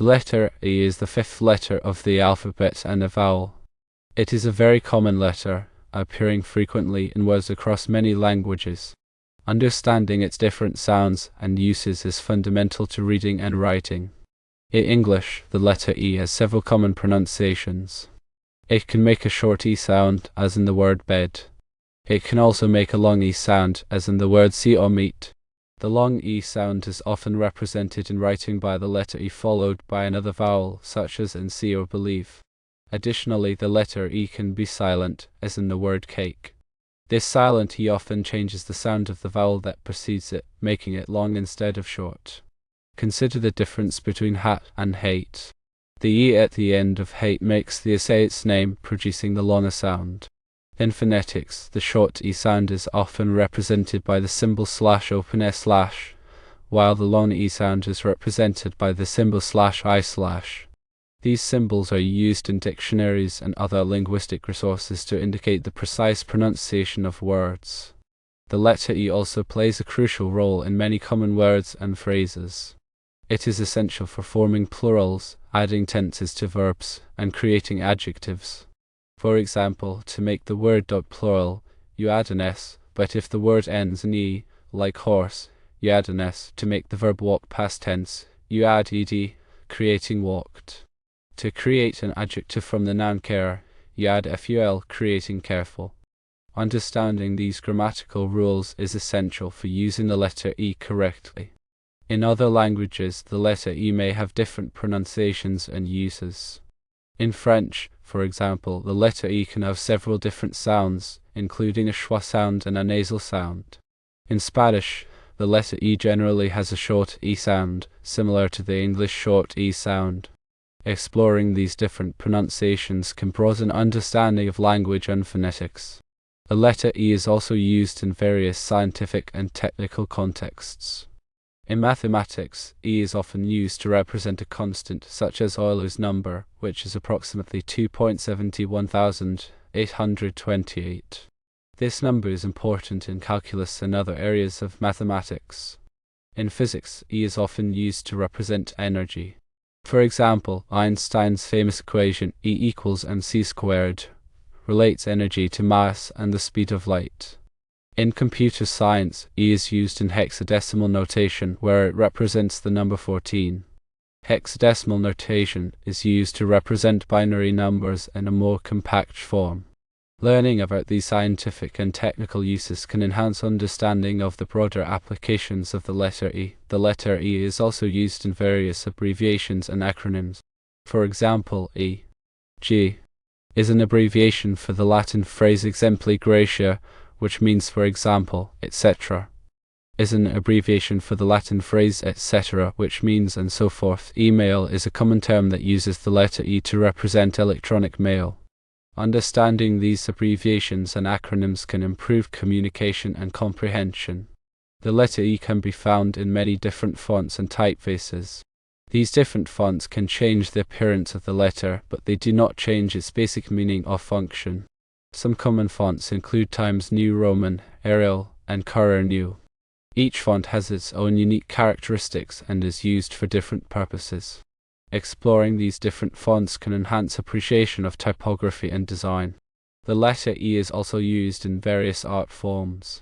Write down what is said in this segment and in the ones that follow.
letter E is the fifth letter of the alphabet and a vowel. It is a very common letter, appearing frequently in words across many languages. Understanding its different sounds and uses is fundamental to reading and writing. In English, the letter E has several common pronunciations. It can make a short E sound, as in the word bed. It can also make a long E sound, as in the word see or meet. The long E sound is often represented in writing by the letter E followed by another vowel, such as in see or believe. Additionally, the letter E can be silent, as in the word cake. This silent E often changes the sound of the vowel that precedes it, making it long instead of short. Consider the difference between hat and hate. The E at the end of hate makes the essay its name, producing the longer sound. In phonetics, the short E sound is often represented by the symbol //, while the long E sound is represented by the symbol /I/. These symbols are used in dictionaries and other linguistic resources to indicate the precise pronunciation of words. The letter E also plays a crucial role in many common words and phrases. It is essential for forming plurals, adding tenses to verbs, and creating adjectives. For example, to make the word dog plural, you add an S, but if the word ends in E, like horse, you add an S. To make the verb walk past tense, you add ed, creating walked. To create an adjective from the noun care, you add ful, creating careful. Understanding these grammatical rules is essential for using the letter E correctly. In other languages, the letter E may have different pronunciations and uses. In French, for example, the letter E can have several different sounds, including a schwa sound and a nasal sound. In Spanish, the letter E generally has a short E sound, similar to the English short E sound. Exploring these different pronunciations can broaden understanding of language and phonetics. The letter E is also used in various scientific and technical contexts. In mathematics, E is often used to represent a constant, such as Euler's number, which is approximately 2.71828. This number is important in calculus and other areas of mathematics. In physics, E is often used to represent energy. For example, Einstein's famous equation E equals mc squared relates energy to mass and the speed of light. In computer science, E is used in hexadecimal notation, where it represents the number 14. Hexadecimal notation is used to represent binary numbers in a more compact form. Learning about these scientific and technical uses can enhance understanding of the broader applications of the letter E. The letter E is also used in various abbreviations and acronyms. For example, E.g. is an abbreviation for the Latin phrase exempli gratia, which means for example, etc. is an abbreviation for the Latin phrase etc., which means and so forth. Email is a common term that uses the letter E to represent electronic mail. Understanding these abbreviations and acronyms can improve communication and comprehension. The letter E can be found in many different fonts and typefaces. These different fonts can change the appearance of the letter, but they do not change its basic meaning or function. Some common fonts include Times New Roman, Arial, and Currer New. Each font has its own unique characteristics and is used for different purposes. Exploring these different fonts can enhance appreciation of typography and design. The letter E is also used in various art forms.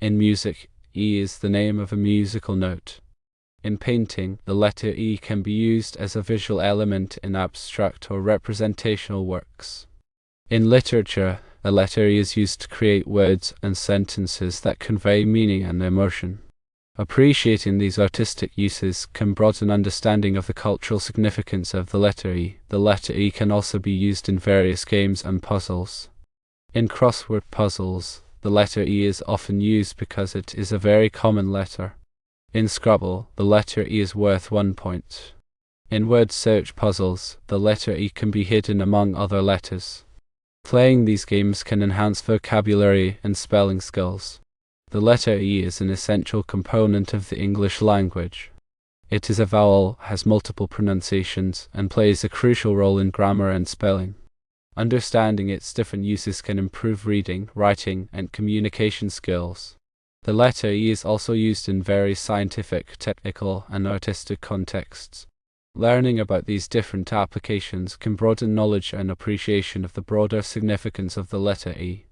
In music, E is the name of a musical note. In painting, the letter E can be used as a visual element in abstract or representational works. In literature, the letter E is used to create words and sentences that convey meaning and emotion. Appreciating these artistic uses can broaden understanding of the cultural significance of the letter E. The letter E can also be used in various games and puzzles. In crossword puzzles, the letter E is often used because it is a very common letter. In Scrabble, the letter E is worth 1 point. In word search puzzles, the letter E can be hidden among other letters. Playing these games can enhance vocabulary and spelling skills. The letter E is an essential component of the English language. It is a vowel, has multiple pronunciations, and plays a crucial role in grammar and spelling. Understanding its different uses can improve reading, writing, and communication skills. The letter E is also used in various scientific, technical, and artistic contexts. Learning about these different applications can broaden knowledge and appreciation of the broader significance of the letter E.